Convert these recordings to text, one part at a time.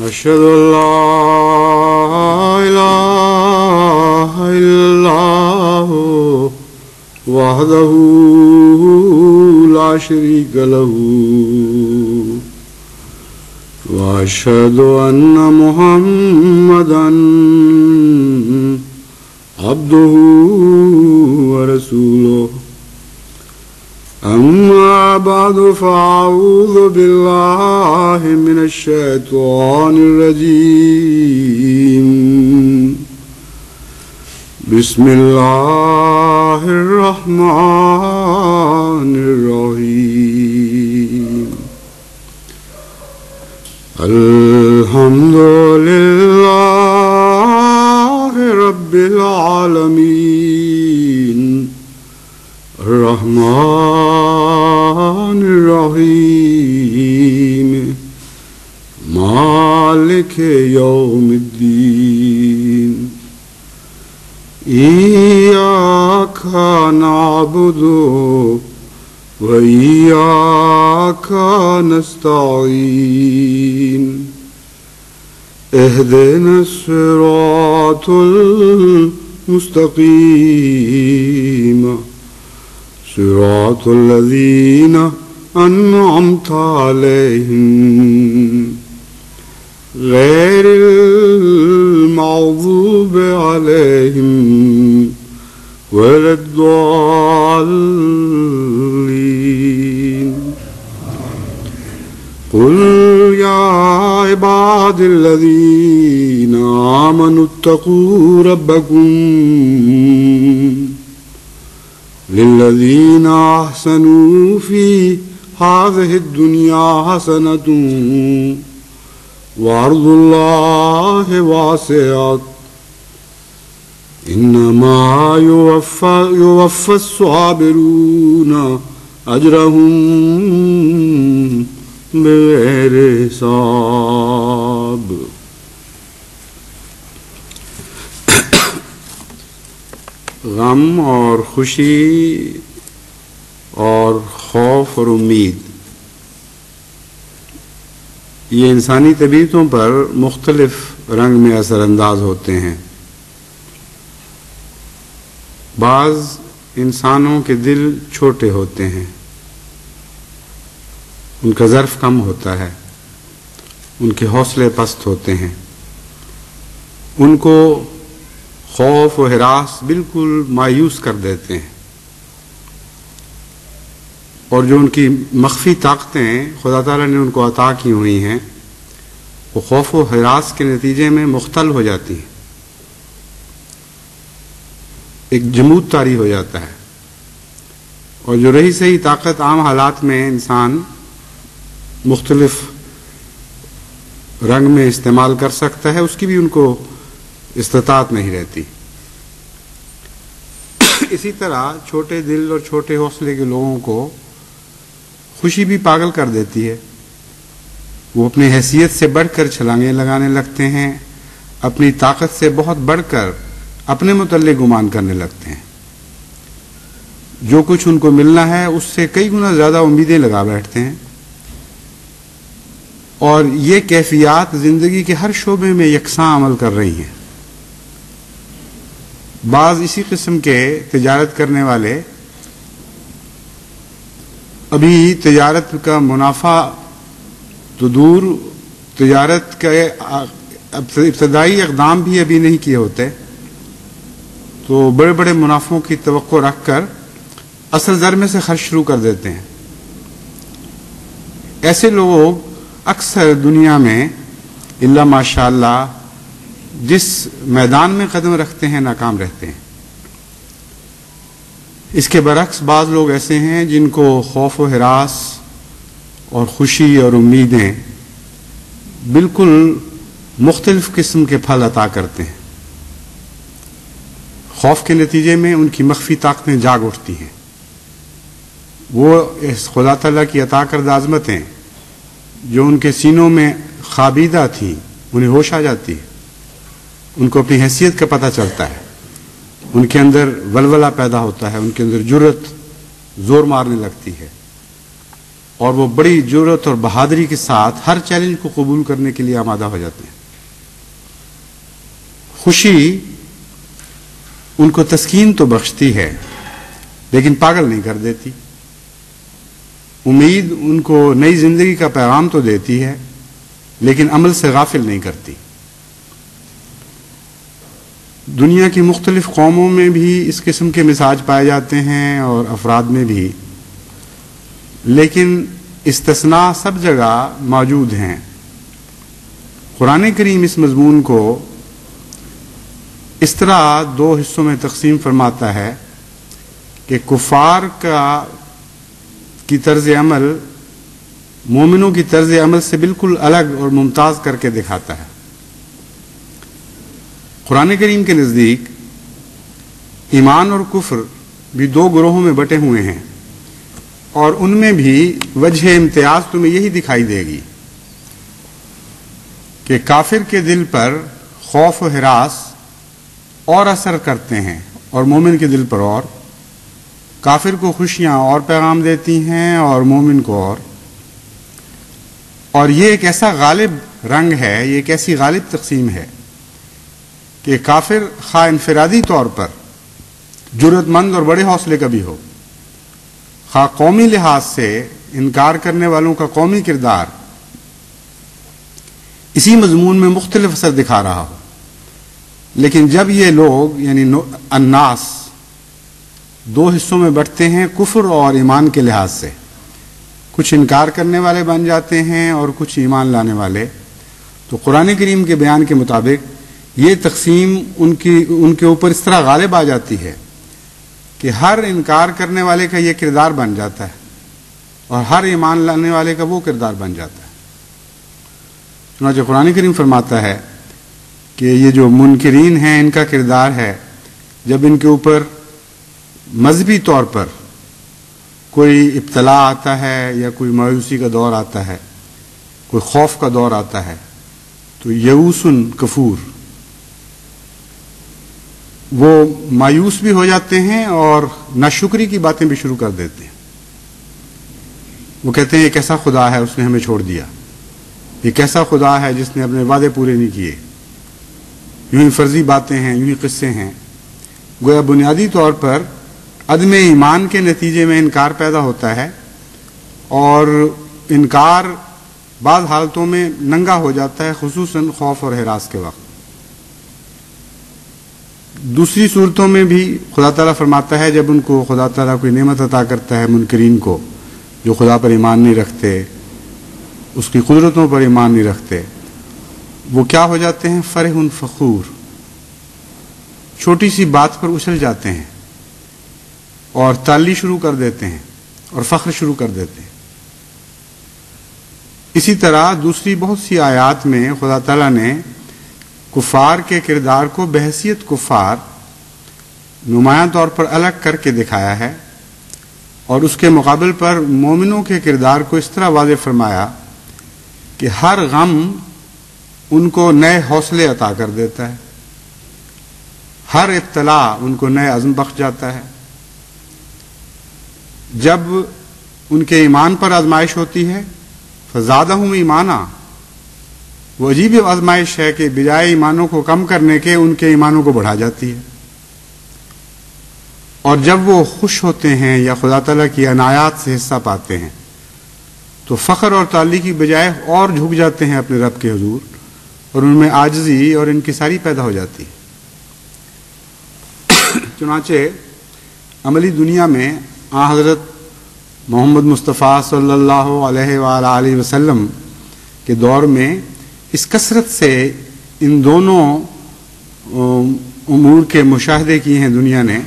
أشهد أن لا إله إلا الله وحده لا شريك له وأشهد أن محمدا عبده ورسوله أما بعد فأعوذ بالله من الشيطان الرجيم بسم الله الرحمن الرحيم الحمد لله رب العالمين الرحمن الرحيم مالك يوم الدين إياك نعبد وإياك نستعين اهدنا الصراط المستقيم صراط الذين أنعمت عليهم غير المغضوب عليهم ولا الضالين قل يا عباد الذين آمنوا اتقوا ربكم للذين أحسنوا في هذه الدنيا حسنة وأرض الله واسعة إنما يوفى الصابرون أجرهم بغير حساب. غم اور خوشی اور خوف اور امید یہ انسانی طبیعتوں پر مختلف رنگ میں اثر انداز ہوتے ہیں. بعض انسانوں کے دل چھوٹے ہوتے ہیں، ان کا ظرف کم ہوتا ہے، ان کے حوصلے پست ہوتے ہیں، ان کو خوف و ہراس بالکل مایوس کر دیتے ہیں، اور جو ان کی مخفی طاقتیں خدا تعالیٰ نے ان کو عطا کی ہوئی ہیں وہ خوف و ہراس کے نتیجے میں مختل ہو جاتی ہیں، ایک جمود طاری ہو جاتا ہے، اور جو رہی سہی طاقت عام حالات میں انسان مختلف رنگ میں استعمال کر سکتا ہے اس کی بھی ان کو استطاعت نہیں رہتی. اسی طرح چھوٹے دل اور چھوٹے حوصلے کے لوگوں کو خوشی بھی پاگل کر دیتی ہے. وہ اپنی حیثیت سے بڑھ کر چھلانگیں لگانے لگتے ہیں، اپنی طاقت سے بہت بڑھ کر اپنے متعلق گمان کرنے لگتے ہیں، جو کچھ ان کو ملنا ہے اس سے کئی گنا زیادہ امیدیں لگا بیٹھتے ہیں، اور یہ کیفیات زندگی کے ہر شعبے میں یکساں عمل کر رہی ہیں. بعض اسی قسم کے تجارت کرنے والے ابھی تجارت کا منافع تو دور، تجارت کے ابتدائی اقدام بھی ابھی نہیں کیے ہوتے، تو بڑے بڑے منافعوں کی توقع رکھ کر اصل زر میں سے خرچ شروع کر دیتے ہیں. ایسے لوگ اکثر دنیا میں الا ماشاء اللہ جس میدان میں قدم رکھتے ہیں ناکام رہتے ہیں. اس کے برعکس بعض لوگ ایسے ہیں جن کو خوف و ہراس اور خوشی اور امیدیں بالکل مختلف قسم کے پھل عطا کرتے ہیں. خوف کے نتیجے میں ان کی مخفی طاقتیں جاگ اٹھتی ہیں، وہ اس خدا تعالیٰ کی عطا کردہ عظمتیں جو ان کے سینوں میں خابیدہ تھیں انہیں ہوش آ جاتی ہے، ان کو اپنی حیثیت کا پتہ چلتا ہے، ان کے اندر ولولہ پیدا ہوتا ہے، ان کے اندر جرأت زور مارنے لگتی ہے، اور وہ بڑی جرأت اور بہادری کے ساتھ ہر چیلنج کو قبول کرنے کے لیے آمادہ ہو جاتے ہیں۔ خوشی ان کو تسکین تو بخشتی ہے لیکن پاگل نہیں کر دیتی۔ امید ان کو نئی زندگی کا پیغام تو دیتی ہے لیکن عمل سے غافل نہیں کرتی۔ دنیا کی مختلف قوموں میں بھی اس قسم کے مزاج پائے جاتے ہیں اور افراد میں بھی، لیکن استثناء سب جگہ موجود ہیں۔ قرآن کریم اس مضمون کو اس طرح دو حصوں میں تقسیم فرماتا ہے کہ کفار کی طرز عمل مومنوں کی طرز عمل سے بالکل الگ اور ممتاز کر کے دکھاتا ہے۔ قرآن کریم کے نزدیک ایمان اور کفر بھی دو گروہوں میں بٹے ہوئے ہیں، اور ان میں بھی وجہ امتیاز تمہیں یہی دکھائی دے گی کہ کافر کے دل پر خوف و ہراس اور اثر کرتے ہیں اور مومن کے دل پر اور، کافر کو خوشیاں اور پیغام دیتی ہیں اور مومن کو اور یہ ایک ایسا غالب رنگ ہے، یہ ایک ایسی غالب تقسیم ہے کہ کافر خواہ انفرادی طور پر جرأت مند اور بڑے حوصلے کا بھی ہو، خواہ قومی لحاظ سے انکار کرنے والوں کا قومی کردار اسی مضمون میں مختلف اثر دکھا رہا ہو، لیکن جب یہ لوگ یعنی الناس دو حصوں میں بٹتے ہیں کفر اور ایمان کے لحاظ سے، کچھ انکار کرنے والے بن جاتے ہیں اور کچھ ایمان لانے والے، تو قرآن کریم کے بیان کے مطابق یہ تقسیم ان کے اوپر اس طرح غالب آ جاتی ہے کہ ہر انکار کرنے والے کا یہ کردار بن جاتا ہے اور ہر ایمان لانے والے کا وہ کردار بن جاتا ہے۔ چنانچہ قرآن کریم فرماتا ہے کہ یہ جو منکرین ہیں ان کا کردار ہے جب ان کے اوپر مذہبی طور پر کوئی ابتلا آتا ہے یا کوئی مایوسی کا دور آتا ہے، کوئی خوف کا دور آتا ہے، تو یئوسن کفور، وہ مایوس بھی ہو جاتے ہیں اور ناشکری کی باتیں بھی شروع کر دیتے ہیں۔ وہ کہتے ہیں یہ کیسا خدا ہے اس نے ہمیں چھوڑ دیا، یہ کیسا خدا ہے جس نے اپنے وعدے پورے نہیں کیے، یوں ہی فرضی باتیں ہیں، یوں ہی قصے ہیں۔ گویا بنیادی طور پر عدم ایمان کے نتیجے میں انکار پیدا ہوتا ہے، اور انکار بعض حالتوں میں ننگا ہو جاتا ہے، خصوصاً خوف اور ہراس کے وقت۔ دوسری صورتوں میں بھی خدا تعالیٰ فرماتا ہے جب ان کو خدا تعالیٰ کوئی نعمت عطا کرتا ہے، منکرین کو جو خدا پر ایمان نہیں رکھتے، اس کی قدرتوں پر ایمان نہیں رکھتے، وہ کیا ہو جاتے ہیں؟ فرح فخور، چھوٹی سی بات پر اچھل جاتے ہیں اور تالی شروع کر دیتے ہیں اور فخر شروع کر دیتے ہیں۔ اسی طرح دوسری بہت سی آیات میں خدا تعالیٰ نے کفار کے کردار کو بحیثیت کفار نمایاں طور پر الگ کر کے دکھایا ہے، اور اس کے مقابل پر مومنوں کے کردار کو اس طرح واضح فرمایا کہ ہر غم ان کو نئے حوصلے عطا کر دیتا ہے، ہر ابتلا ان کو نئے عزم بخش جاتا ہے۔ جب ان کے ایمان پر آزمائش ہوتی ہے فزادہم ایمانا، وہ عجیب آزمائش ہے کہ بجائے ایمانوں کو کم کرنے کے ان کے ایمانوں کو بڑھا جاتی ہے، اور جب وہ خوش ہوتے ہیں یا خدا تعالیٰ کی عنایات سے حصہ پاتے ہیں تو فخر اور تعالی کی بجائے اور جھک جاتے ہیں اپنے رب کے حضور، اور ان میں عاجزی اور انکساری پیدا ہو جاتی ہے۔ چنانچہ عملی دنیا میں حضرت محمد مصطفیٰ صلی اللہ علیہ وآلہ وسلم کے دور میں اس کثرت سے ان دونوں امور کے مشاہدے کیے ہیں دنیا نے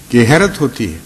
کہ حیرت ہوتی ہے